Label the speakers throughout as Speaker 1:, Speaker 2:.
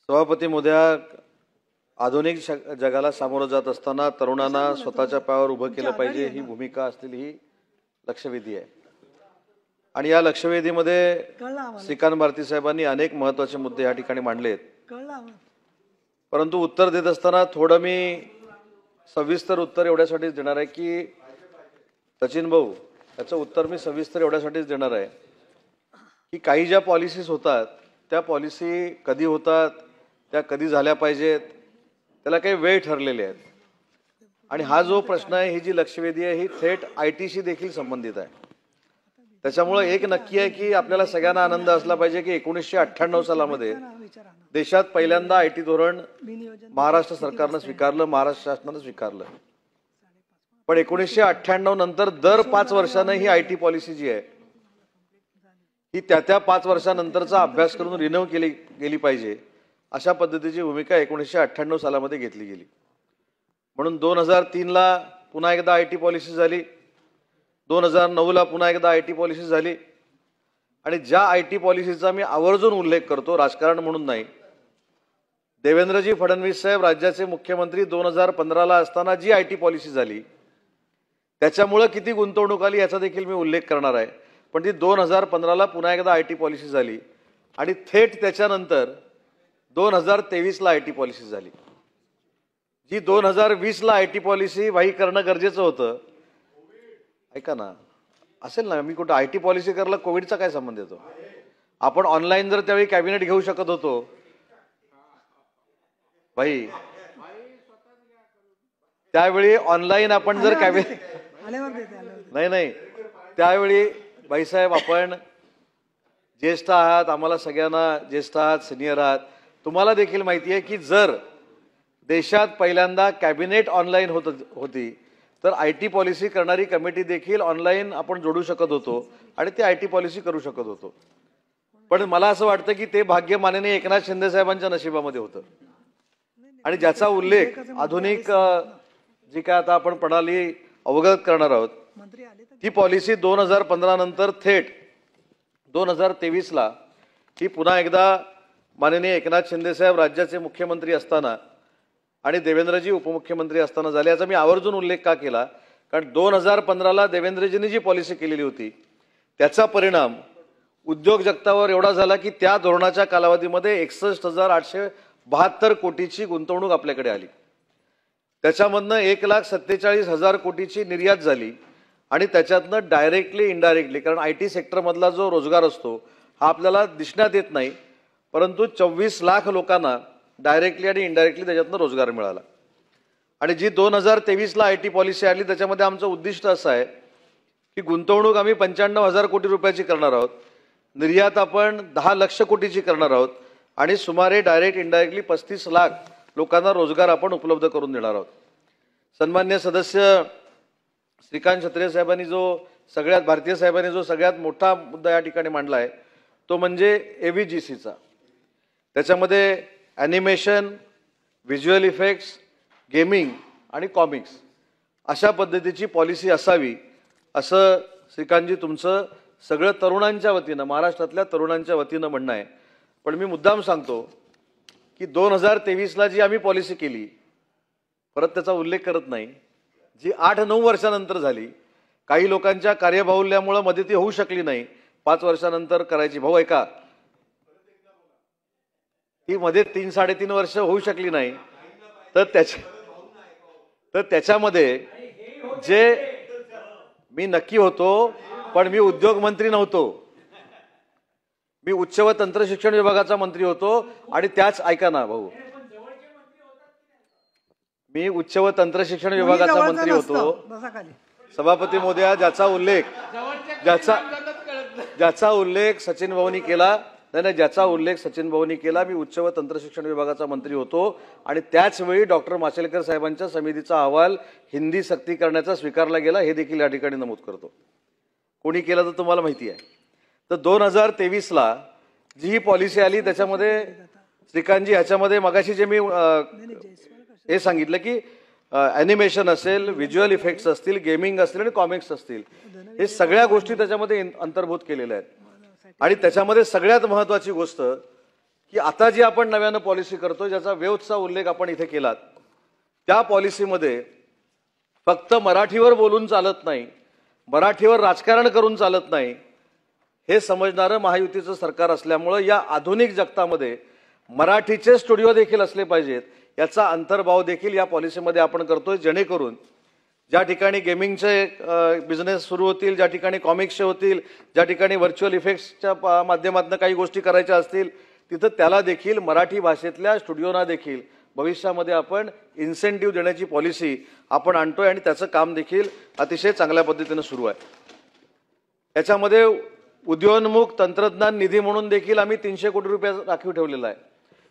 Speaker 1: सभापती महोदया, आधुनिक जगाला सामोरं जात असताना तरुणांना स्वतःच्या पायावर उभं केलं पाहिजे ही भूमिका असलेली ही लक्षवेधी आहे। आणि या लक्षवेधीमध्ये श्रीकांत भारती साहेबांनी अनेक महत्त्वाचे मुद्दे या ठिकाणी मांडलेत, परंतु उत्तर देत असताना थोडं मी सविस्तर उत्तर एवढ्यासाठीच देणार आहे की सचिन भाऊ, याचं उत्तर मी सविस्तर एवढ्यासाठीच देणार आहे की काही ज्या पॉलिसीज होतात त्या पॉलिसी कधी होतात, त्या कधी झाल्या पाहिजेत, त्याला काही वेळ ठरलेले आहेत। आणि हा जो प्रश्न आहे, ही जी लक्षवेधी आहे, ही थेट आयटीशी देखील संबंधित आहे। त्याच्यामुळे एक नक्की आहे की आपल्याला सगळ्यांना आनंद असला पाहिजे की 1998 सालामध्ये देशात पहिल्यांदा आयटी धोरण महाराष्ट्र सरकारनं स्वीकारलं, महाराष्ट्र शासनानं स्वीकारलं। पण 1998 नंतर दर 5 वर्षांना ही आयटी पॉलिसी जी आहे ही त्या 5 वर्षांनंतरचा अभ्यास करून रिन्यू केली गेली पाहिजे, अशा पद्धतीची भूमिका 1998 सालामध्ये घेतली गेली। म्हणून 2003 ला पुन्हा एकदा आयटी पॉलिसी झाली, 2009 ला पुन्हा एकदा आयटी पॉलिसी झाली। आणि ज्या आयटी पॉलिसीचा मी आवर्जून उल्लेख करतो, राजकारण म्हणून नाही, देवेंद्रजी फडणवीस साहेब राज्याचे मुख्यमंत्री 2015 ला असताना जी आयटी पॉलिसी झाली त्याच्यामुळे किती गुंतवणूक आली याचा देखील मी उल्लेख करणार आहे। पण ती 2015 ला पुन्हा एकदा आयटी पॉलिसी झाली आणि थेट त्याच्यानंतर 2023 ला आयटी पॉलिसी झाली। जी 2020 ला आयटी पॉलिसी वाही करणं गरजेचं होतं। ऐका ना, असेल ना, मी कुठं आयटी पॉलिसी करायला कोविडचा काय संबंध येतो? आपण ऑनलाईन जर त्यावेळी कॅबिनेट घेऊ शकत होतो भाई, त्यावेळी ऑनलाईन आपण जर कॅबिनेट नाही त्यावेळी भाईसाहेब आपण ज्येष्ठ आहात, आम्हाला सगळ्यांना ज्येष्ठ आहात, सिनियर आहात, तुम्हाला देखील माहिती आहे की जर देशात पहिल्यांदा कॅबिनेट ऑनलाईन होती तर आयटी पॉलिसी करणारी कमिटी देखील ऑनलाईन आपण जोडू शकत होतो आणि ती आयटी पॉलिसी करू शकत होतो। पण मला असं वाटतं की ते भाग्य माननीय एकनाथ शिंदे साहेबांच्या नशिबामध्ये होतं आणि ज्याचा उल्लेख आधुनिक जी काय आता आपण प्रणाली अवगत करणार आहोत ती पॉलिसी 2015 नंतर थेट 2023 ला ही पुन्हा एकदा माननीय एकनाथ शिंदे साहेब राज्याचे मुख्यमंत्री असताना आणि देवेंद्रजी उपमुख्यमंत्री असताना झाले। याचा मी आवर्जून उल्लेख का केला? कारण 2015 ला देवेंद्रजींनी जी पॉलिसी केलेली होती त्याचा परिणाम उद्योग जगतावर एवढा झाला की त्या धोरणाच्या कालावधीमध्ये 61,872 कोटीची गुंतवणूक आपल्याकडे आली। त्याच्यामधनं 1,47,000 कोटीची निर्यात झाली आणि त्याच्यातनं डायरेक्टली इनडायरेक्टली, कारण आयटी सेक्टरमधला जो रोजगार असतो हा आपल्याला दिसण्यात येत नाही, परंतु 24 लाख लोकांना डायरेक्टली आणि इनडायरेक्टली त्याच्यातनं रोजगार मिळाला। आणि जी 2023 ला आयटी पॉलिसी आली त्याच्यामध्ये आमचं उद्दिष्ट असं आहे की गुंतवणूक आम्ही 95,000 कोटी रुपयाची करणार आहोत, निर्यात आपण 10 लाख कोटीची करणार आहोत आणि सुमारे डायरेक्ट इनडायरेक्टली 35 लाख लोकांना रोजगार आपण उपलब्ध करून देणार आहोत। सन्मान्य सदस्य श्रीकांत छत्रे साहेबांनी सगळ्यात मोठा मुद्दा या ठिकाणी मांडला आहे तो म्हणजे एव्हीजीसीचा। त्याच्यामध्ये ॲनिमेशन, व्हिज्युअल इफेक्ट्स, गेमिंग आणि कॉमिक्स अशा पद्धतीची पॉलिसी असावी असं श्रीकांतजी तुमचं सगळं तरुणांच्या वतीनं, महाराष्ट्रातल्या तरुणांच्या वतीनं म्हणणं आहे। पण मी मुद्दाम सांगतो की 2023 ला जी आम्ही पॉलिसी केली, परत त्याचा उल्लेख करत नाही, जी 8-9 वर्षानंतर झाली, काही लोकांच्या कार्यबाहुल्यामुळे मध्ये ती होऊ शकली नाही, 5 वर्षानंतर करायची। भाऊ ऐका, ती मध्ये 3-3.5 वर्ष होऊ शकली नाही, तर त्याच्यामध्ये जे मी नक्की होतो, पण मी उद्योग मंत्री नव्हतो, मी उच्च व तंत्र शिक्षण विभागाचा मंत्री होतो आणि त्याच, ऐका ना भाऊ, मी उच्च व तंत्र शिक्षण विभागाचा मंत्री होतो। सभापती महोदया, ज्याचा उल्लेख सचिन भाऊनी केला, ज्याचा उल्लेख सचिन भाऊनी केला, मी उच्च व तंत्र शिक्षण विभागाचा मंत्री होतो आणि त्याच वेळी डॉक्टर माशेलकर साहेबांच्या समितीचा अहवाल हिंदी सक्ती करण्याचा स्वीकारला गेला, हे देखील या ठिकाणी नमूद करतो। कोणी केलं तर तुम्हाला माहिती आहे। तर 2023 ला जी ही पॉलिसी आली त्याच्यामध्ये श्रीकांतजी, ह्याच्यामध्ये मगाशी जे मी हे सांगितलं की ॲनिमेशन असेल, व्हिज्युअल इफेक्ट्स असतील, गेमिंग असतील आणि कॉमिक्स असतील, हे सगळ्या गोष्टी त्याच्यामध्ये अंतर्भूत केलेल्या आहेत। आणि त्याच्यामध्ये सगळ्यात महत्त्वाची गोष्ट की आता जी आपण नव्यानं पॉलिसी करतोय ज्याचा वेव्हचा उल्लेख आपण इथे केलात, त्या पॉलिसीमध्ये फक्त मराठीवर बोलून चालत नाही, मराठीवर राजकारण करून चालत नाही, हे समजणारं महायुतीचं सरकार असल्यामुळं या आधुनिक जगतामध्ये मराठीचे स्टुडिओ देखील असले पाहिजेत याचा अंतर्भाव देखील या पॉलिसीमध्ये आपण करतोय, जेणेकरून ज्या ठिकाणी गेमिंगचे बिझनेस सुरू होतील, ज्या ठिकाणी कॉमिक्सचे होतील, ज्या ठिकाणी व्हर्च्युअल इफेक्ट्सच्या माध्यमातून काही गोष्टी करायच्या असतील, तिथं त्याला देखील मराठी भाषेतल्या स्टुडिओना देखील भविष्यामध्ये आपण इन्सेंटिव्ह देण्याची पॉलिसी आपण आणतोय आणि त्याचं काम देखील अतिशय चांगल्या पद्धतीनं सुरू आहे. याच्यामध्ये उद्योन्मुख तंत्रज्ञान निधी म्हणून देखील आम्ही 300 कोटी रुपये राखीव ठेवलेला आहे.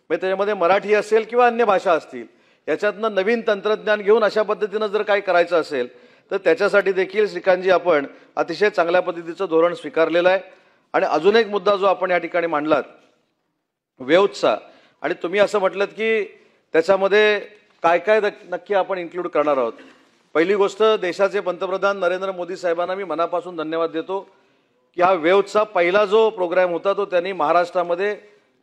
Speaker 1: म्हणजे त्याच्यामध्ये मराठी असेल किंवा अन्य भाषा असतील, याच्यातनं नवीन तंत्रज्ञान घेऊन अशा पद्धतीनं जर काही करायचं असेल तर त्याच्यासाठी देखील श्रीकांतजी आपण अतिशय चांगल्या पद्धतीचं धोरण स्वीकारलेलं आहे. आणि अजून एक मुद्दा जो आपण या ठिकाणी मांडलात वेव्हचा, आणि तुम्ही असं म्हटलं की त्याच्यामध्ये काय काय नक्की आपण इन्क्लूड करणार आहोत. पहिली गोष्ट, देशाचे पंतप्रधान नरेंद्र मोदी साहेबांना मी मनापासून धन्यवाद देतो की हा वेव्हचा पहिला जो प्रोग्राम होता तो त्यांनी महाराष्ट्रामध्ये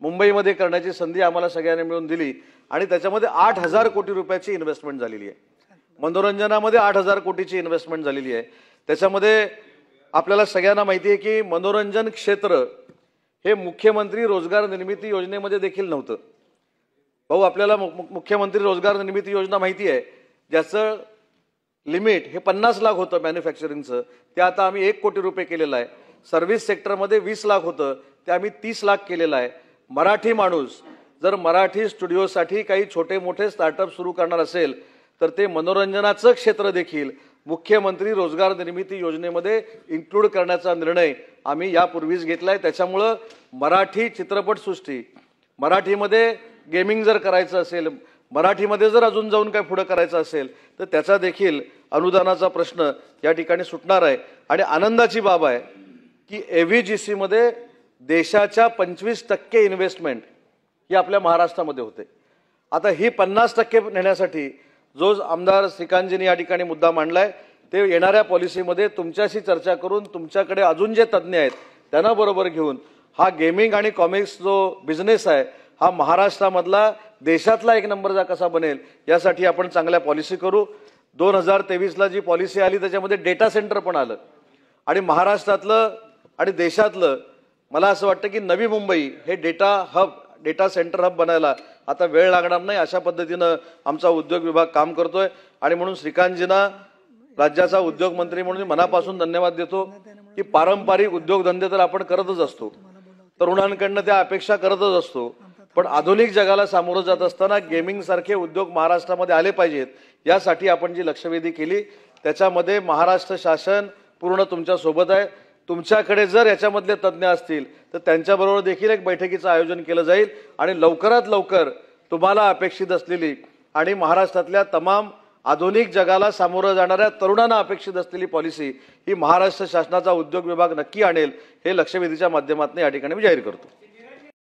Speaker 1: मुंबईमध्ये करण्याची संधी आम्हाला सगळ्यांनी मिळून दिली आणि त्याच्यामध्ये 8,000 कोटी रुपयाची इन्व्हेस्टमेंट झालेली आहे. मनोरंजनामध्ये 8,000 कोटीची इन्व्हेस्टमेंट झालेली आहे. त्याच्यामध्ये आपल्याला सगळ्यांना माहिती आहे की मनोरंजन क्षेत्र हे मुख्यमंत्री रोजगार निर्मिती योजनेमध्ये देखील नव्हतं. भाऊ, आपल्याला मुख्यमंत्री रोजगार निर्मिती योजना माहिती आहे, ज्याचं लिमिट हे 50 लाख होतं मॅन्युफॅक्चरिंगचं, ते आता आम्ही 1 कोटी रुपये केलेलं आहे. सर्व्हिस सेक्टरमध्ये 20 लाख होतं, ते आम्ही 30 लाख केलेलं आहे. मराठी माणूस जर मराठी स्टुडिओसाठी काही छोटे मोठे स्टार्टअप सुरू करणार असेल तर ते मनोरंजनाचं क्षेत्र देखील मुख्यमंत्री रोजगार निर्मिती योजनेमध्ये इन्क्लूड करण्याचा निर्णय आम्ही यापूर्वीच घेतला आहे. त्याच्यामुळं मराठी चित्रपटसृष्टी, मराठीमध्ये गेमिंग जर करायचं असेल, मराठीमध्ये जर अजून जाऊन काय पुढं करायचं असेल तर त्याचा देखील अनुदानाचा प्रश्न या ठिकाणी सुटणार आहे. आणि आनंदाची बाब आहे की AVGCमध्ये देशाच्या 25% इन्व्हेस्टमेंट ही आपल्या महाराष्ट्रामध्ये होते. आता ही 50% नेण्यासाठी जो आमदार श्रीकांतजींनी या ठिकाणी मुद्दा मांडलाय ते येणाऱ्या पॉलिसीमध्ये तुमच्याशी चर्चा करून तुमच्याकडे अजून जे तज्ज्ञ आहेत त्यांना बरोबर घेऊन हा गेमिंग आणि कॉमिक्स जो बिझनेस आहे हा महाराष्ट्रामधला देशातला 1 नंबरचा कसा बनेल यासाठी आपण चांगल्या पॉलिसी करू. 2023ला जी पॉलिसी आली त्याच्यामध्ये डेटा सेंटर पण आलं आणि महाराष्ट्रातलं आणि देशातलं मला असं वाटतं की नवी मुंबई हे डेटा सेंटर हब बनायला आता वेळ लागणार नाही, अशा पद्धतीनं आमचा उद्योग विभाग काम करतोय. आणि म्हणून श्रीकांतजींना राज्याचा उद्योग मंत्री म्हणून मनापासून धन्यवाद देतो की पारंपरिक उद्योगधंदे तर आपण करतच असतो, तरुणांकडनं त्या अपेक्षा करतच असतो, पण आधुनिक जगाला सामोरं जात असताना गेमिंग सारखे उद्योग महाराष्ट्रामध्ये आले पाहिजेत यासाठी आपण जी लक्षवेधी केली त्याच्यामध्ये महाराष्ट्र शासन पूर्ण तुमच्या सोबत आहे. तुमच्याकडे जर याच्यामधले तज्ज्ञ असतील तर त्यांच्याबरोबर देखील एक बैठकीचं आयोजन केलं जाईल आणि लवकरात लवकर तुम्हाला अपेक्षित असलेली आणि महाराष्ट्रातल्या तमाम आधुनिक जगाला सामोरं जाणाऱ्या तरुणांना अपेक्षित असलेली पॉलिसी ही महाराष्ट्र शासनाचा उद्योग विभाग नक्की आणेल, हे लक्षवेधीच्या माध्यमातून या ठिकाणी मी जाहीर करतो.